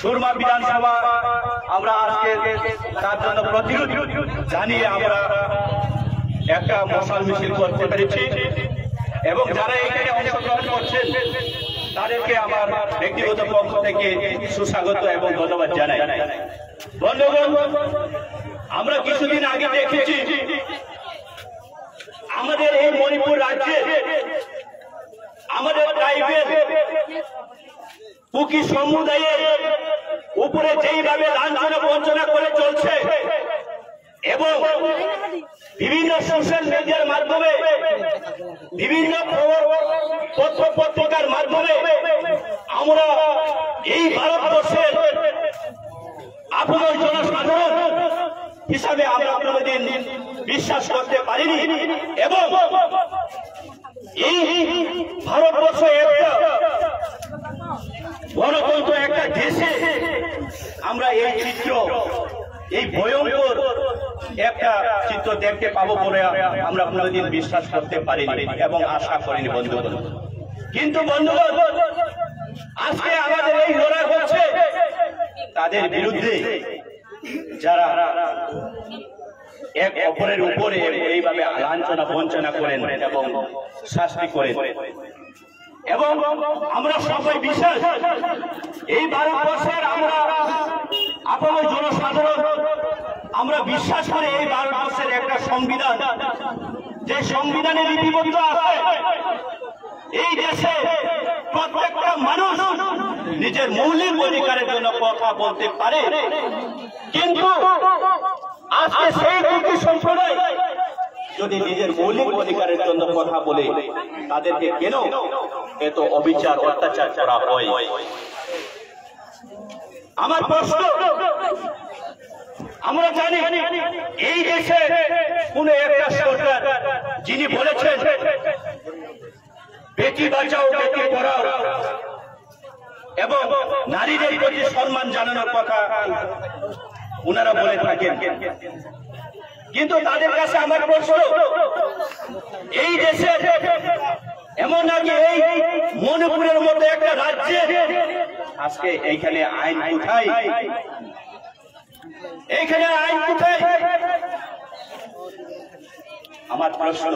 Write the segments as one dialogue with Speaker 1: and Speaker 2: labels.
Speaker 1: সুরমা বিধানসভা আমরা আজকে তার জন্য প্রতিরোধ জানিয়ে আমরা একটা মশাল মিছিল করতে পেরেছি এবং যারা এখানে অংশগ্রহণ করছেন তাদেরকে আমার ব্যক্তিগত পক্ষ থেকে সুস্বাগত এবং ধন্যবাদ জানাই। বন্ধুগণ, আমরা কিছুদিন আগে দেখেছি আমাদের এই মণিপুর রাজ্যে আমাদের ট্রাইবের কুকি সমুদায়ের উপরে যেইভাবে লাঞ্ছনা বঞ্চনা করে চলছে এবং বিভিন্ন সোশ্যাল মিডিয়ার মাধ্যমে বিভিন্ন পত্র পত্রিকার মাধ্যমে আমরা এই ভারতবর্ষের আপন জনসাধারণ হিসাবে আমরা কোনোদিন বিশ্বাস করতে পারিনি এবং এই ভারতবর্ষ একটা গণতন্ত্র একটা দেশে আমরা এই চিত্র এই ভয়ঙ্কর একটা চিত্র দেখতে পাবো বলে আমরা কোনোদিন বিশ্বাস করতে পারিনি এবং আশা করিনি বন্ধুগণ। কিন্তু বন্ধুগণ, আজকে আমাদের এই লড়াই হচ্ছে তাদের বিরুদ্ধে যারা এক অপরের উপরে এইভাবে লাঞ্ছনা বঞ্চনা করেন এবং শাস্তি করেন এবং আমরা সবাই বিশ্বাস এই ভারতবর্ষের আমরা আপন জনসাধারণ আমরা বিশ্বাস করি এই ভারতবর্ষের একটা সংবিধান, যে সংবিধানে লিপিবদ্ধ আছে এই দেশে প্রত্যেকটা মানুষ নিজের মৌলিক অধিকারের জন্য কথা বলতে পারে। কিন্তু আজকে সেই কুকি সম্প্রদায় যদি নিজের মৌলিক অধিকারের জন্য কথা বলে তাদেরকে কেন এত অবিচার অত্যাচার করা হয়? আমার প্রশ্ন, আমরা জানি এই দেশে কোন একটা সরকার যিনি বলেছেন বেটি বাঁচাও বেটি পড়াও এবং নারীদের প্রতি সম্মান জানানোর কথা ওনারা বলে থাকেন, কিন্তু তাদের কাছে আমার প্রশ্ন, এই দেশে এমন নাকি এই মণিপুরের মতো একটা রাজ্যে আজকে এইখানে আইন কোথায়? এইখানে আইন কোথায়? আমার প্রশ্ন।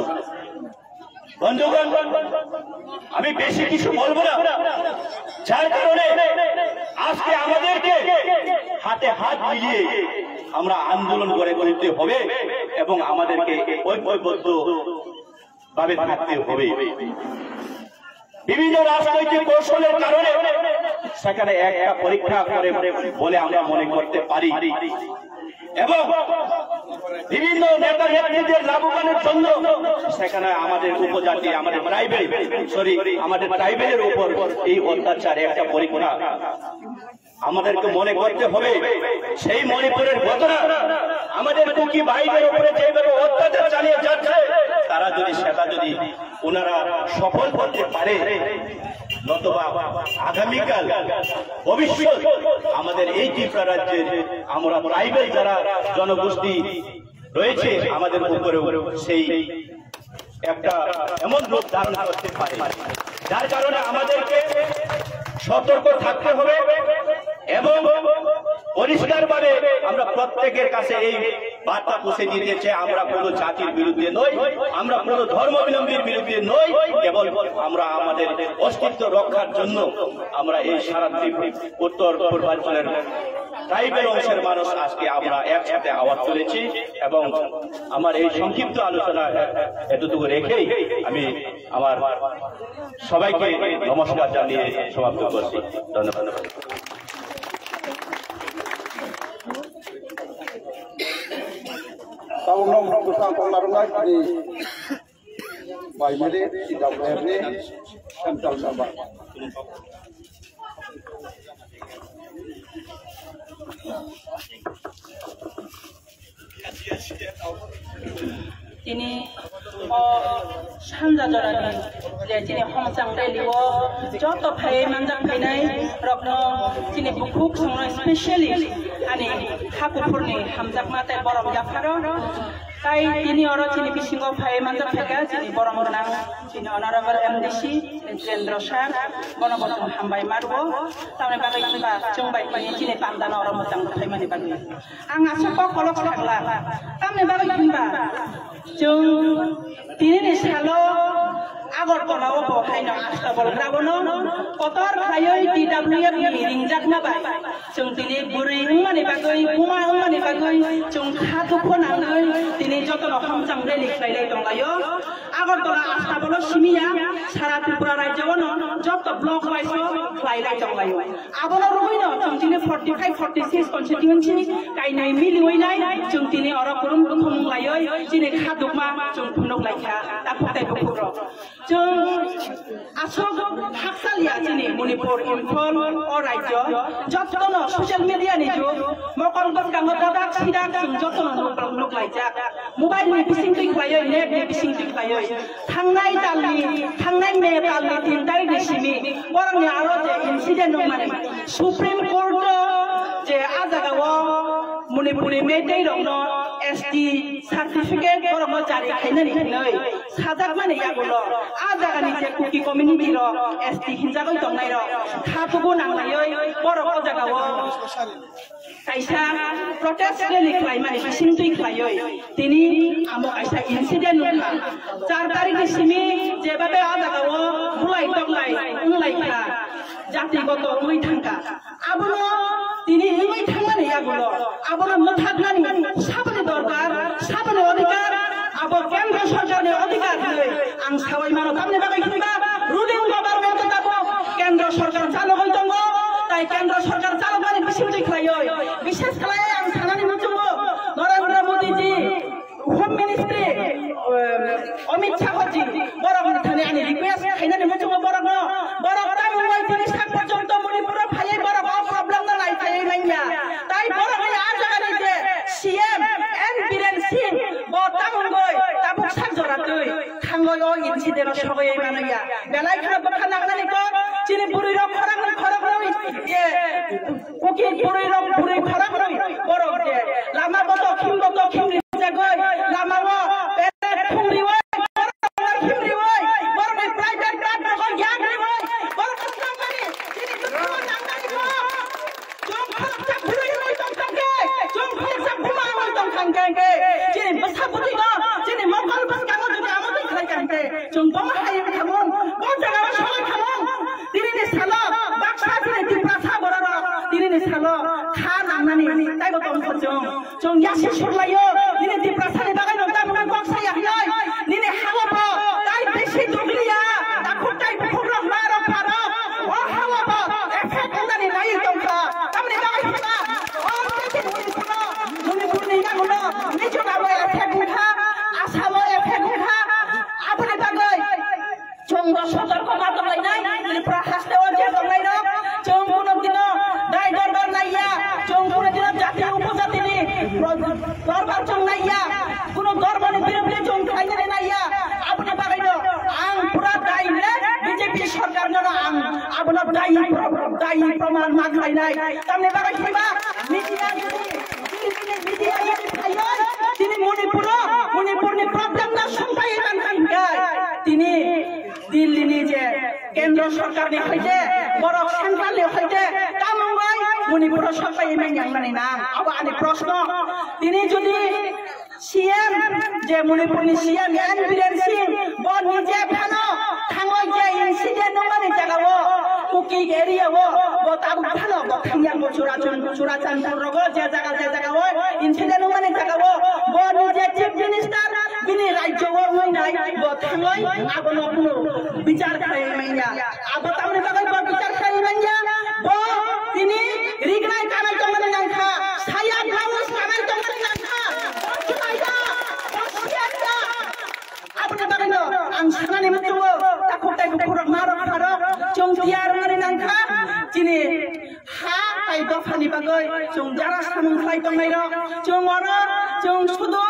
Speaker 1: বন্ধুগণ, আমি বেশি কিছু বলবো না, যার কারণে আজকে আমাদেরকে হাতে হাত মিলিয়ে আমরা আন্দোলন করে করতে হবে এবং আমাদেরকে ঐক্যবদ্ধ ভাবে থাকতে হবে। বিভিন্ন রাজনৈতিক কৌশলের কারণে সেখানে একটা পরীক্ষা করে বলে আমরা মনে করতে পারি এবং বিভিন্ন নেতা নেত্রীদের লাভবানের জন্য সেখানে আমাদের উপজাতি আমাদের ট্রাইবেলের উপর এই অত্যাচার একটা পরীক্ষা আমাদেরকে মনে করতে হবে। সেই মণিপুরের ঘটনা আমাদের কুকি ভাইদের উপরে যেভাবে অত্যাচার চালিয়ে যাচ্ছে তারা যদি সেটা যদি ওনারা সফল করতে পারে, নতুবা আগামীকাল ভবিষ্যৎ আমাদের এই ত্রিপুরা রাজ্যে আমরা ট্রাইবেল যারা জনগোষ্ঠী রয়েছে আমাদের উপরে সেই একটা এমন রূপ ধারণ করতে পারে, যার কারণে আমাদেরকে সতর্ক থাকতে হবে এবং পরিষ্কারভাবে আমরা প্রত্যেকের কাছে এই বার্তা পৌঁছে দিতে চাই, আমরা কোনো জাতির বিরুদ্ধে নই, আমরা কোনো ধর্মাবলম্বীর বিরুদ্ধে নই, কেবল আমরা আমাদের অস্তিত্ব রক্ষার জন্য আমরা এই সারা উত্তর পূর্বাঞ্চলের ট্রাইবেল অংশের মানুষ আজকে আমরা একসাথে আওয়াজ তুলেছি এবং আমার এই সংক্ষিপ্ত আলোচনা এতটুকু রেখেই আমি আমার সবাইকে নমস্কার জানিয়ে সমাপ্ত করছি। ধন্যবাদ।
Speaker 2: তিনি সানजा जरानि जे दिनै हमजां रेलिओ जत फाइ मानजां फैनाय रत्न दिनै बुकुक संनाय स्पेशली आनि हाकुफोरनि हामजां माताय बरम जाफारो ताय তাই তিনি অর চিনি বিশিঙ্গ ফাই মানজার থেকে চিনি বরং গোনাং চিনি অনারেবল এমডিসি জিতেন্দ্র স্যার গণগণ হামবাই মারবো তামনে বাগै কিবা जोंबाय पनि चिनि पामदान अर मोजां फाइमानि बागै आं आसुक कलक थांला तामने बागै किबा जों दिनैनि सालो आगरतलाव बहायनो आस्ताबल ग्राबनो कतर खायै DWF नि रिंजाकना बाय जों दिनै बुरै माने बागै बुमा माने बागै जों खादुखो नाङै दिनै जतन हमजां रेलि खायलाय दंलायो आगरतला आस्ताबल सिमिया सारा त्रिपुरा राज्योनो जत ब्लक वाइज खायलाय दंलायो आबनो रुबैनो जों दिनै 45 46 कन्स्टिट्युएन्सि गायनाय मिलिवैनाय जों दिनै अर गुरुम खुंलायो दिनै खादुकमा जों खुनलायखा दा फटाय बुकुरो जों आसक हाकसालिया दिनै मणिपुर इम्फल अ राज्य जतनो ससियेल मिडिया नि जुग मकलगन गांगदा सिदा जों जतनो नकलायजा मोबाइल नि बिसिं दैख्लायो नेट नि बिसिं दैख्लायो थांनाय दालनि थांनाय मे दालनि 3 तारिखनि सिमि बरंनि आरो जे इन्सिडेन्ट दंमाने सुप्रीम कोर्ट जे आजागाव मणिपुरनि मेदै रंनो एसटी सार्टिफिकेट बरंनो जारि खायनानै नै साजाक माने यागुलो आजागानि जे कुकी कम्युनिटि रो एसटी हिनजागै दंनाय रो थाबुगु नांलायै बरंनो जागाव कायसा प्रोटेस्ट रेली खाय माने बिसिं दै खायै तिनि आमो कायसा इन्सिडेन्ट नुखा 4 तारिखनि सिमि जेबाबे आजागाव बुलाय दंलाय उंलायखा जातिगत उइ थांका आबनो तिनि उइ थांनानै यागुलो आबनो मथागनानि साबनि दरकार साबनि अधिकार अब केन्द्र सरकारनि अधिकार नै आं सावै मानो तामने बागै किबा रुलिं गभर्नमेन्ट दाबो केन्द्र सरकार चालगै दङ ताई केन्द्र सरकार चालगनानि बिसिं दैख्लायो विशेष खालाय आं सानानि मुजुबो नरेन्द्र मोदी जी होम मिनिस्ट्री अमित शाह जी बरगन थाने आनि रिक्वेस्ट खायनानि मुजुबो बरगन तामुंगाय तिनि साक पर्यन्त मणिपुर फायै बरगन प्रब्लेम ना लायथायै माइया ताई बरगन आ जागानि जे सीएम एन बीरेन सिंह ब तामुंगाय ताबुक साक जरातै थांगय अ इन्सिडेन्ट सगै मानैया बेलाय खाना बखा नागनानि को चिनि बुरै र खराग जे कुकी बुरै र बुरै खराग बरग जे लामा बत खिमरि जागै लामा व पेट खुंरि व खिमरि व बरग प्राइवेट कार ग याग रि व बरग कंपनी चिनि दुखो नांगानि को जों खरसा बुरै व दं थांगे जों खरसा बुमा व दं थांगे चिनि बसाबुति न चिनि मकल बसकांग जुदि आमदै खाय कांगे जों बम हाय थामोन ब जागाव सलाय थामोन दिनैनि सालो बाक्सा दिनै दिप्रासा बरर दिनैनि सालो खा नांनानि ताइबो दंखो जों यासि सुरलायो दिनै दिप्रासानि बागै नंदा बुङा बाक्सा याखै दिनै हावब ताइ बेसि दुगलिया ताखौ ताइ बुखुरक मारो फारो अ हावब एफेक्ट होनानै नाय दंखा तामनि बागै फटा अ बेसि मणिपुरनि नागुनो निजनाबो एफेक्ट उठा आसामो एफेक्ट उठा आबनि बागै जों सतर्क मातलायनाय त्रिपुरा हास्टेव जे दंनाय न जों कुनो दिन दाय दरबार नाइया जों कुनो दिन जाति उपजातिनि दरबार जों नाइया कुनो दरबारनि बिरुद्धे जों खायनानै नाइया आबनि बागैनो आं पुरा डाइरेक्ट बीजेपी सरकारनो आं आबनो दायि प्रमाण मागलायनाय तामने बागै किबा मिडिया मिडिया थायो दिनै मणिपुरनि प्रब्लेम ना संपाय मानखांगाय दिनै दिल्लीनि जे केन्द्र सरकारनि खायसे बरक सेन्ट्रेलनि खायसे तामुंगाय मणिपुर संपाय मानखांनानै ना अब आनि प्रश्न दिनै जुदि सीएम जे मणिपुरनि सीएम एन बीरेन सिंह ब निजे फानो थाङो जे इन्सिडेन्ट नङानि जागाव कुकी एरिया व ब ताबु फानो ब थांयां चुराचानपुर रग जे जागाव इन्सिडेन्ट नङानि जागाव ब निजे चीफ मिनिस्टार बिनि राज्य व उइनाय ब थाङै आबनो कुनो विचार खायमाइया अब तामनि बागै ब विचार खायमाइया ब तिनि रिगनाय कानाय दंमोन नांखा साया ब्लाउज कानाय दंमोन नांखा बसुनायदा बसियादा आबनि बागैनो आं सानानै मुजुबो ताखौ ताइ बुखुरक मारो फारो जों तियार माने नांखा दिनै हा ताइ दफानि बागै जों जारा सामुंख्लाय दंनाय र जों सुदु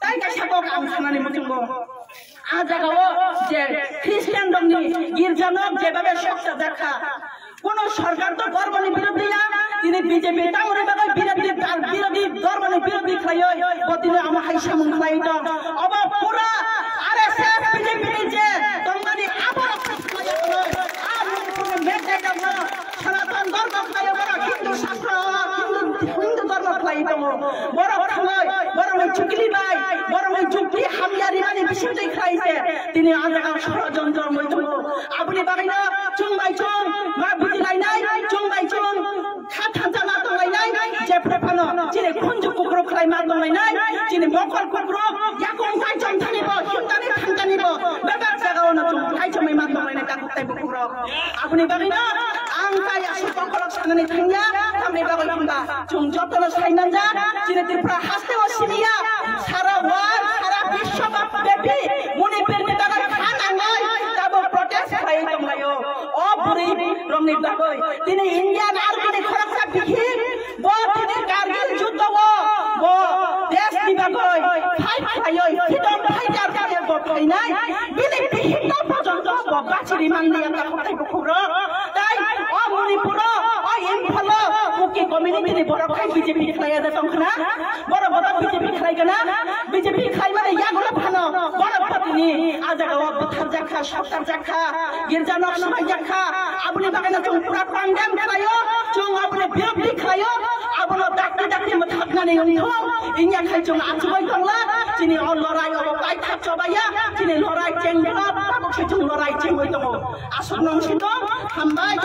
Speaker 2: ताइ गायसाखौ आं सानानै मुजुबो आ जागाव जे ख्रिस्टियान दंनि गिर्जानक जेबाबे सकसा जाखा কোনো সরকার তো গর্বনি বিরোধী না তিনি বিজেপি তামরে বাগৈ বিরোধী বিরোধী ধর্মনি বিরোধী খাইয় বদিনে আমার হাইসা মন খাই দং অবা পুরা আরএসএস বিজেপি যে তংমানি আবার খাইয় আর মেটাই দং সনাতন ধর্ম খাইয় বড় হিন্দু শাস্ত্র হিন্দু ধর্ম খাই দং বড় খাই বড় মই চুকলি বাই বড় মই যুক্তি হামিয়ারি মানে বিশুদ্ধ খাইছে তিনি আজাগা ষড়যন্ত্র মই দং আপনি বাগাইনা চুংবাই চুং মা বুঝিলাই নাই চুংবাই চুং খাথাঞ্জা মা দংলাই নাই যে প্রেফানো যিনি খুঞ্জু কুকুর খাই মা দংলাই নাই যিনি মকল কুকুর ইয়াকং গাইচং থানিব হিন্দানি থানতানিব বেগার জাগাওনা চুং গাইচং মা দংলাই নাই তাকু তাই কুকুর আপনি বাগাইনা आं काय आसु बखलक साननानै थांया थामनि बागै बुंबा जों जतन साइमान जा जिने तिरफ्रा हास्तेव सिमिया सारा वार सारा विश्वबाप बेबी मणिपुरनि बागै खानांगै दाबो प्रोटेस्ट खाइ दंलायो अ बुरै रंनि बागै दिनै इन्डियान आर्मिनि खरकसा बिखि ब दिनै कारगिल युद्ध ब देशनि बागै फाइट खायो फ्रीडम फाइटार खायो ब फाइनाय बिनि बिहित पर्यन्त ब गाछिरि मानलिया ताखै बखुर ताइ मणिपुर इम्फल मुख्य कम्युनिटी बड़ खाई बीजेपी खाया दंखना बड़ बड़ बीजेपी खाइगना बीजेपी खाई माने यागुला फानो बड़ पत्नी आजागाव बुथार जाखा सप्तार जाखा गिरजा नखनाय जाखा आपनि बागाना जों पुरा पांडाम खायो जों आपनि बिरबि खायो आपनो दाक्ति दाक्ति मथाकनानै उनिहो इन्या खाइ जों आचुबाय दंला दिनै अ लराय अ बाय थाचबाया दिनै लराय चेंगला बाबो जों लराय चेंगै दङ आसुक नंसिन दं हामबाय